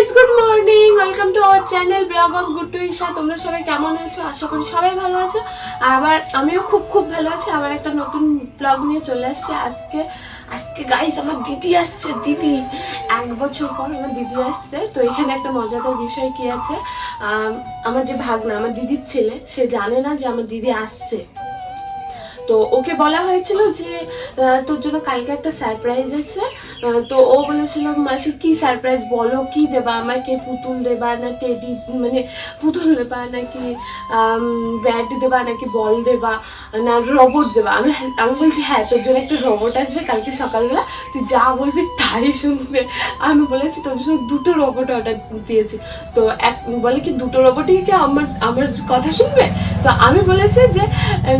Guys, good morning, welcome to our channel blog of Guddu Isha. তোমরা সবাই কেমন আছো? আশা করি সবাই ভালো আছো। আর আমিও খুব ভালো আছি। আবার একটা নতুন ব্লগ নিয়ে চলে আসছে আজকে গাইস। আমার দিদি আসছে, দিদি 1 বছর পর আমার দিদি আসছে। তো এখানে একটা মজাদার বিষয় কি আছে, আমার যে ভাগনা, আমার দিদির ছেলে, সে জানে না যে আমার দিদি আসছে। তো ওকে বলা হয়েছিল যে তোর জন্য কালকে একটা সারপ্রাইজ আছে। তো ও বলেছিল, মাসি কি সারপ্রাইজ বলো, কি দেবা আমাকে? পুতুল দেবা না টেডি, মানে পুতুল দেবা নাকি ব্যাট দেবা নাকি বল দেবা না রোবট দেবা? আমি বলছি হ্যাঁ, তোর জন্য একটা রোবট আসবে কালকে সকালবেলা, তুই যা বলবি তাই শুনবে। আমি বলেছি তোর জন্য 2টো রোবট অর্ডার দিয়েছি। তো বলে কি 2টো রোবটই কি আমার কথা শুনবে? তো আমি বলেছি যে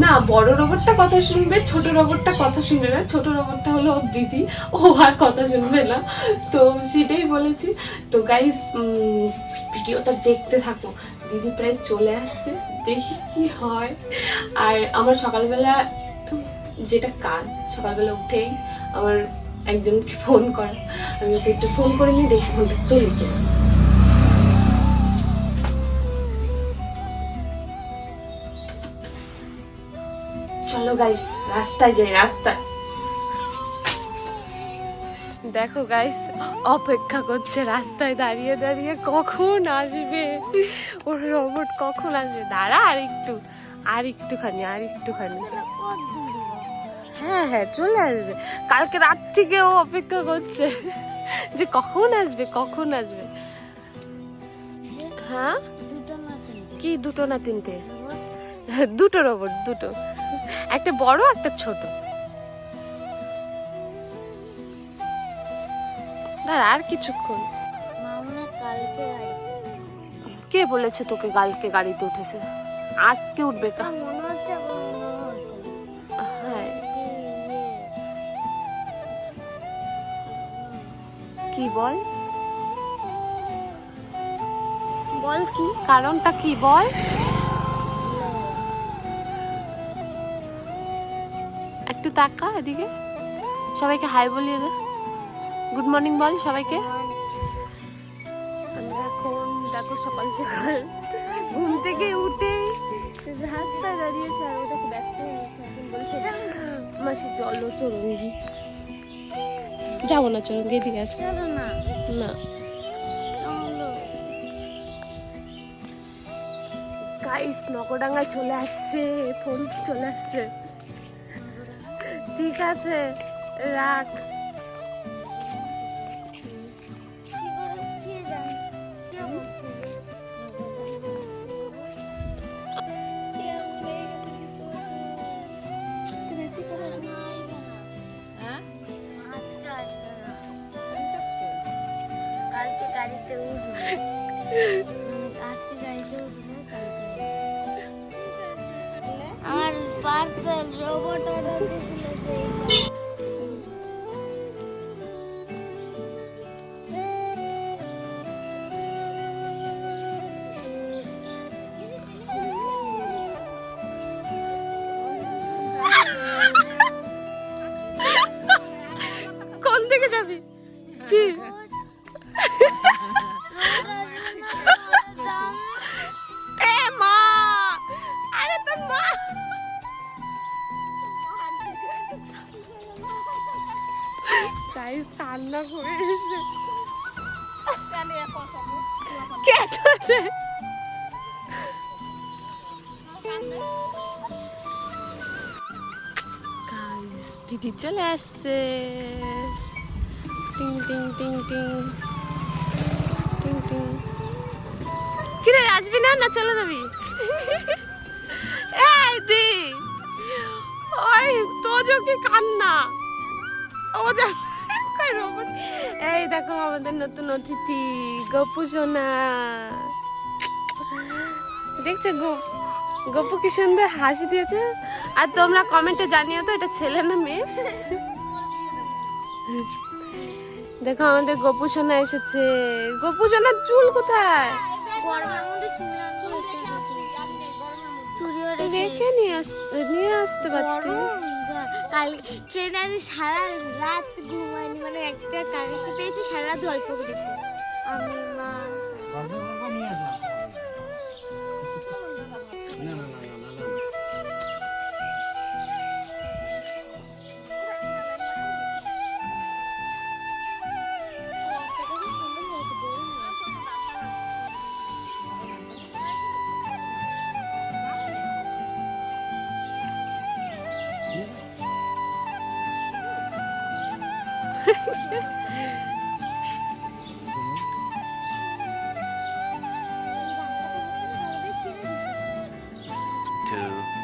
না, বড় রোবটটা কথা শুনবে, ছোট রোবটটা কথা শুনবে না। ছোট রোবটটা হলো ওর দিদি, ও আর কথা শুনবে না। তো সেটাই বলেছি। তো গাইস, ভিডিওটা দেখতে থাকো। দিদি প্রায় চলে আসছে, দেখি কি হয়। আর আমার সকালবেলা যেটা কাজ, সকালবেলা উঠেই আমার একজনকে ফোন করা। আমি ওকে একটু ফোন করে নিয়ে দেখি ফোনটা তুলি কিনা। চলো গাইস, রাস্তায় যাই, রাস্তায়। দেখো গাইস, অপেক্ষা করছে রাস্তায় দাঁড়িয়ে দাঁড়িয়ে, কখন আসবে ওর রোবট, কখন আসবে। দাঁড়া আর একটুখানি হ্যাঁ হ্যাঁ, চলে আসবে। কালকে রাত থেকে ও অপেক্ষা করছে যে কখন আসবে। হ্যাঁ, কি 2টো না 3টে? 2টো রোবট, 2টো, একটা বড় একটা ছোট। দাঁড়া আর কিছুক্ষণ। কে বলেছে তোকে কালকে গাড়িতে উঠেছে? আজকে উঠবে কা? হ্যাঁ, কি বল কি কারণটা, কি বল। একটু তাকা এদিকে, সবাইকে হাই বলিয়ে দে, গুড মর্নিং বল সবাইকে। আমরা এখন দেখো সকাল ঘুম থেকে উঠে রাস্তায় দাঁড়িয়েছে, আর ওটাকে ব্যস্ত হয়ে গেছে। এখন বলছে মাসি চলো চরঙ্গি। যাবো না চরঙ্গি, এদিকে আসো না। গাইস, নগরডাঙ্গায় চলে আসছে, ফোন চলে আসছে। ঠিক আছে, রাখ। গাড়িতে উঠবে, আজকে গাড়িতে উঠবে, আমার পার্সেল রোবট অর্ডার দিয়েছিল। কোন দিকে যাবি? কি এ মা, আরে তোর মা। গাইস, কান্না করে এসে কে আছে? গাইস, দিদি চলে আসছে। টিং টিং টিং টিং টিং টিং। কিরে, আসবি না না চলে যাবি? এই দি, ওই তোজো কি কান্না, ও যা কই রোবট। এই দেখো আমাদের নতুন অতিথি গপু সোনা, দেখছো গপু কি সুন্দর হাসি দিয়েছে। আর তোমরা কমেন্টে জানিও তো এটা ছেলে না মেয়ে। দেখো আমাদের গপু সোনা এসেছে। গপু সোনার চুল কোথায়? গরমের মধ্যে রেখে নিয়ে আসতে পারতে। কাল ট্রেনে সারা রাত ঘুমায়নি, মানে একটা কালকে পেয়েছি, সারা রাত গল্প করেছি। আমি মা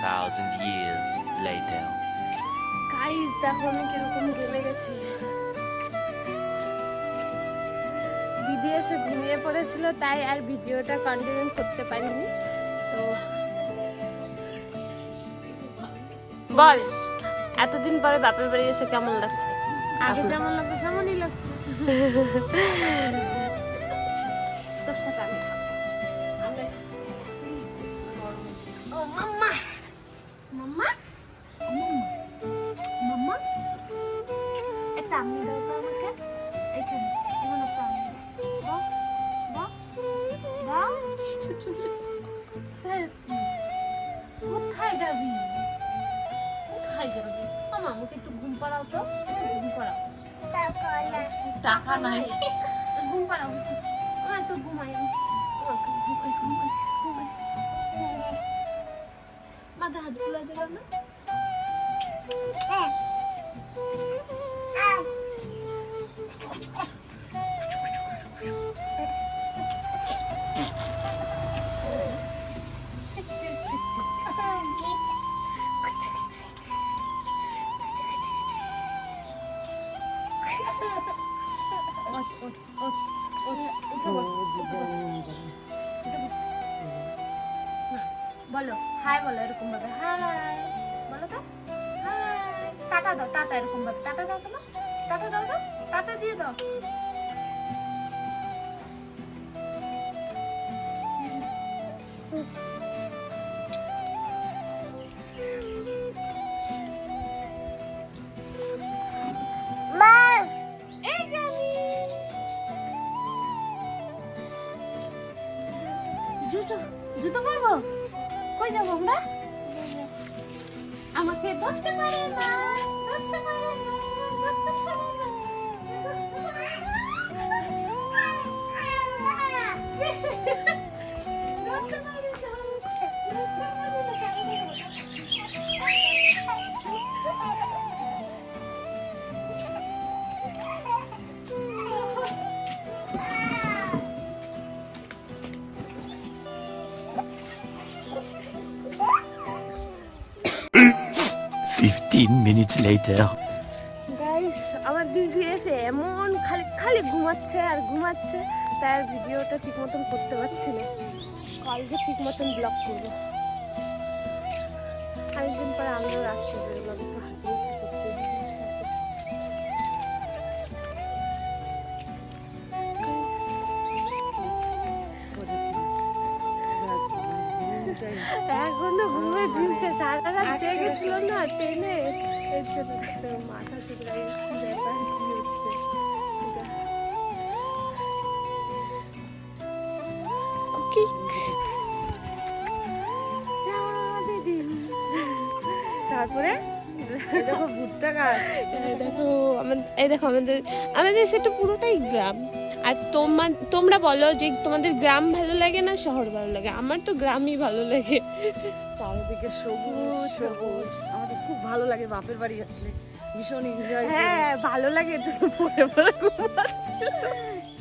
Thousand years later. গাইস দেখো আমি কিরকম ঘেমে গেছি। দিদি এসে ঘুমিয়ে পড়েছিল তাই আর ভিডিওটা কন্টিনিউ করতে পারিনি। তো বল এতদিন পরে বাপের বাড়ি এসে কেমন লাগছে? আগে যেমন লাগতো তেমনই লাগছে। তোর সাথে আমি ও মাম্মা মাম্মা মাম্মা একটা আমনি দাও তো আমাকে এইখানে এমন একটা আমনি দাও দাও দাও কোথায় যাচ্ছিস? কোথায় যাবি? কোথায় যাবি? মামা আমাকে একটু ঘুম পাড়াও তো, একটু ঘুম পাড়াও। টাকা নাই। ঘুম পাড়াও একটু। আমার তো ঘুমাই আমি। আমাকে ঘুমাই ঘুমাই ঘুমাই মাথা হাত বুলা দিলাম না। বলো হাই বলো এরকম ভাবে হাই বলো তো হাই টাটা দাও টাটা এরকম ভাবে টাটা দাও তো না টাটা দাও তো টাটা দিয়ে দাও এই জানি জুতো পরবো কই যাবো আমরা আমাকে ধরতে পারে না ধরতে পারে না ধরতে পারে না ধরতে পারে না ধরতে পারে না 15 minutes later. গাইস আমার দিদি এসে এমন খালি খালি ঘুমাচ্ছে আর ঘুমাচ্ছে, তাই আর ভিডিওটা ঠিক মতন করতে পারছি না। কালকে ঠিক মতন ব্লগ করবো। অনেকদিন পরে আমিও রাস্তায় বেরোলাম একটু হাঁটিয়ে করতে দিদির সাথে। এখনো ঘুমে ঝুলছে, সারা রাত জেগেছিল না ট্রেনে, এর জন্য মাথা চুলকাই ব্যাপার কি হচ্ছে। ওকে তারপরে দেখো ভুট্টা গাছ, দেখো এই দেখো আমাদের আমাদের সেটা পুরোটাই গ্রাম। আর তোমরা বলো যে তোমাদের গ্রাম ভালো লাগে না শহর ভালো লাগে? আমার তো গ্রামই ভালো লাগে। চারিদিকে সবুজ সবুজ, আমাদের খুব ভালো লাগে বাপের বাড়ি আসলে, ভীষণ এনজয়। হ্যাঁ ভালো লাগে, তুমি পরে পরে ঘুমাচ্ছ।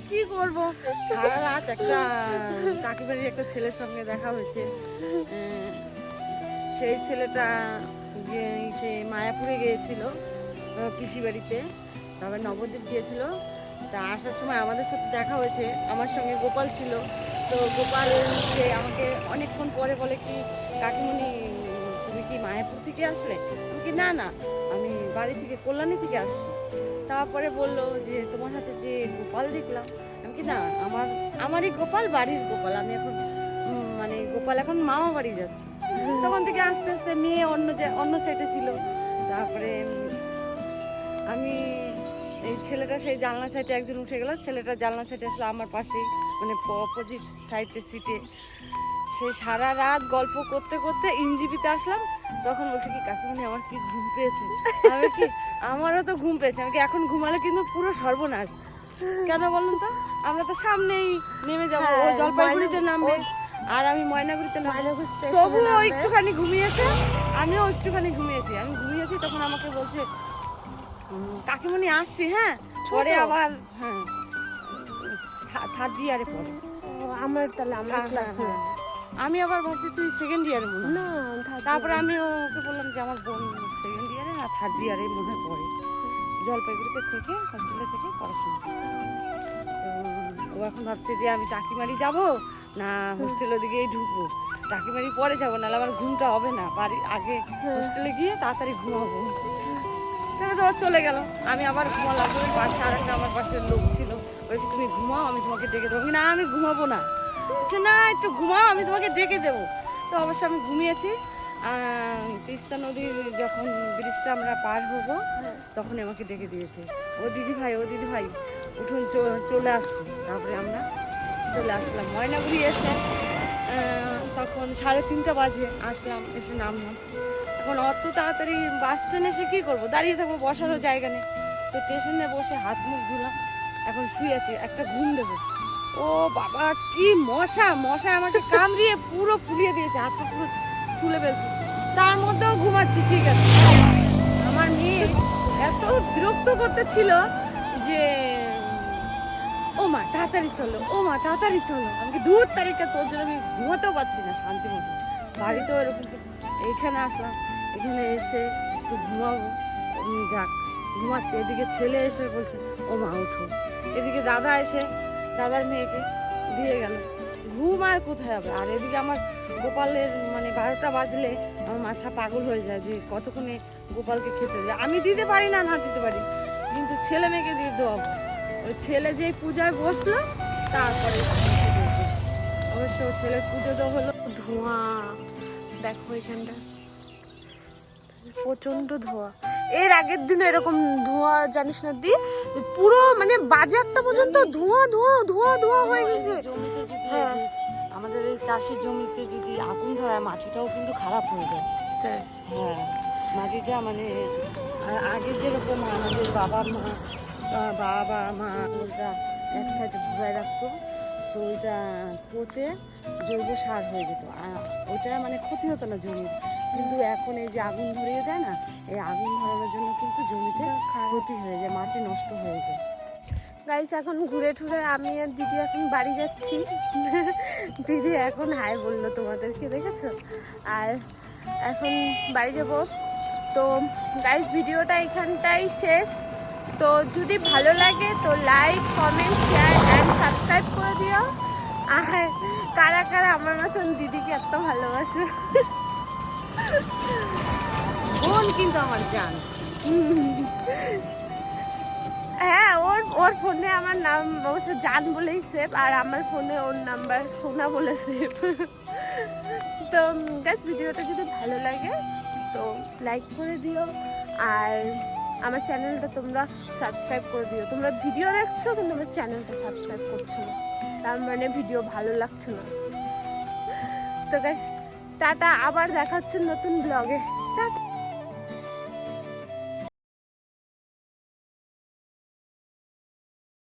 কি করব, সারা রাত একটা কাকিবাড়ির একটা ছেলের সঙ্গে দেখা হয়েছে। সেই ছেলেটা সে মায়াপুরে গিয়েছিল পিসি বাড়িতে, তারপর নবদ্বীপ গিয়েছিল। তা আসার সময় আমাদের সাথে দেখা হয়েছে, আমার সঙ্গে গোপাল ছিল। তো গোপাল যে আমাকে অনেকক্ষণ পরে বলে কি কাকিমণি তুমি কি মায়াপুর থেকে আসলে? আমি কি না না, আমি বাড়ি থেকে কল্যাণী থেকে আসছি। তারপরে বললো যে তোমার হাতে যে গোপাল দেখলাম। আমি কি না, আমারই গোপাল, বাড়ির গোপাল। আমি এখন মানে গোপাল এখন মামা বাড়ি যাচ্ছে। তখন থেকে আস্তে আস্তে মেয়ে অন্য সাইডে ছিল। তারপরে আমি এই ছেলেটা সেই জানলা সাইডে একজন উঠে গেল, ছেলেটা জানলা সাইডে আসলো আমার পাশেই, মানে অপোজিট সাইডে সিটে। সেই সারা রাত গল্প করতে করতে ইনজিবিতে আসলাম, তখন বলছে কি কাকিমণি আমার কি ঘুম পেয়েছে, আমি কি আমারও তো ঘুম পেয়েছে, আমি কি এখন ঘুমালে কিন্তু পুরো সর্বনাশ। কেন বলুন তো, আমরা তো সামনেই নেমে যাবো, ও হ্যাঁ, জলপাইগুড়িতে নামবে আর আমি ময়নাগুড়িতে নামবো। তবুও একটুখানি ঘুমিয়েছে, আমিও একটুখানি ঘুমিয়েছি। আমি ঘুমিয়েছি তখন আমাকে বলছে কাকিমণি আসছি, হ্যাঁ পরে আবার, হ্যাঁ থার্ড ইয়ারে পড়ে। আমার তাহলে আমার ক্লাসমেট। আমি আবার ভাবছি তুই সেকেন্ড ইয়ারে মনে হয়। না তারপরে আমি ওকে বললাম যে আমার বোন সেকেন্ড ইয়ারে আর থার্ড ইয়ারে মনে হয় পড়ে, জলপাইগুড়িতে থেকে হস্টেলে থেকে পড়াশোনা করছে। তো ও এখন ভাবছে যে আমি টাকিমারি যাব না হোস্টেলের দিকেই ঢুকবো, টাকিমারি পরে যাবো, নাহলে আমার ঘুমটা হবে না, বাড়ি আগে হোস্টেলে গিয়ে তাড়াতাড়ি ঘুমাবো। তারপরে তো ও চলে গেল, আমি আবার ঘুমালাম। ওই পাশে আর একটা আমার পাশের লোক ছিল, ওই তুমি ঘুমাও আমি তোমাকে ডেকে দেবো। না আমি ঘুমাবো না, বলছে না একটু ঘুমাও আমি তোমাকে ডেকে দেবো। তো অবশ্য আমি ঘুমিয়েছি। তিস্তা নদীর যখন ব্রিজটা আমরা পার হবো তখন আমাকে ডেকে দিয়েছে, ও দিদি ভাই উঠুন চলে আসছি। তারপরে আমরা চলে আসলাম ময়নাগুড়ি। এসে তখন 3:30 বাজে আসলাম, এসে নামলাম। এখন অত তাড়াতাড়ি বাস স্ট্যান্ডে এসে কী করবো, দাঁড়িয়ে থাকবো, বসারও জায়গা নেই। তো স্টেশনে বসে হাত মুখ ধুলাম, এখন শুয়ে আছি, একটা ঘুম দেবো। ও বাবা কি মশা আমাকে কামড়িয়ে পুরো ফুলিয়ে দিয়েছে, হাতটা পুরো ছুলে ফেলছে, তার মধ্যেও ঘুমাচ্ছি। ঠিক আছে, আমার মেয়ে এত বিরক্ত করতেছিল যে ও মা তাড়াতাড়ি চলো, আমাকে দূর তারিখে তোর জন্য আমি ঘুমাতেও পারছি না শান্তি মতো। বাড়িতেও এরকম। এইখানে আসলাম, এখানে এসে একটু ঘুমাবো, যাক ঘুমাচ্ছে। এদিকে ছেলে এসে বলছে ও মা উঠো, এদিকে দাদা এসে দাদার মেয়েকে দিয়ে গেল। ঘুম আর কোথায় হবে। আর এদিকে আমার গোপালের মানে 12টা বাজলে আমার মাথা পাগল হয়ে যায় যে কতক্ষণে গোপালকে খেতে দেয়। আমি দিতে পারি না দিতে পারি, কিন্তু ছেলে মেয়েকে দিয়ে দেওয়াবো। ওই ছেলে যেই পূজায় বসলো তারপরে অবশ্য ছেলের পুজো তো হলো। ধোঁয়া দেখো এখানটা প্রচন্ড ধোঁয়া। এর আগের দিন এরকম ধোঁয়া জানিস না দি, পুরো মানে বাজারটা পর্যন্ত ধোঁয়া হয়ে গেছে। জমিতে যদি এই যে আমাদের এই চাষের জমিতে যদি আগুন ধরায় মাটিটাও কিন্তু খারাপ হয়ে যায়। হ্যাঁ মাটিটা মানে আগে যেরকম আমাদের বাবা মা ওটা এক সাইডে ঘুরায় রাখতো, তো ওইটা পচে জৈব সার হয়ে যেত, ওইটা মানে ক্ষতি হতো না জমির। কিন্তু এখন এই যে আগুন ধরিয়ে দেয় না, এই আগুন ধরানোর জন্য কিন্তু জমিতে ক্ষতি হয়ে যায়, মাটি নষ্ট হয়ে যায়। গাইস এখন ঘুরে ঠুরে আমি আর দিদি এখন বাড়ি যাচ্ছি। দিদি এখন হাই বললো তোমাদেরকে, দেখেছো? আর এখন বাড়ি যাব। তো গাইস ভিডিওটা এখানটাই শেষ। তো যদি ভালো লাগে তো like comment share and subscribe করে দিও। আর কারা কারা আমার মতন দিদিকে এত ভালোবাসো। বোন কিন্তু আমার জান। হ্যাঁ ওর ফোনে আমার নাম অবশ্য জান বলেই সেভ, আর আমার ফোনে ওর নাম্বার সোনা বলে সেভ। তো গাইস ভিডিওটা যদি ভালো লাগে তো লাইক করে দিও, আর আমার চ্যানেলটা তোমরা সাবস্ক্রাইব করে দিও। তোমরা ভিডিও দেখছো কিন্তু আমার চ্যানেলটা সাবস্ক্রাইব করছো না, তার মানে ভিডিও ভালো লাগছে না। তো গাইস টাটা, আবার দেখা হচ্ছে নতুন ব্লগে।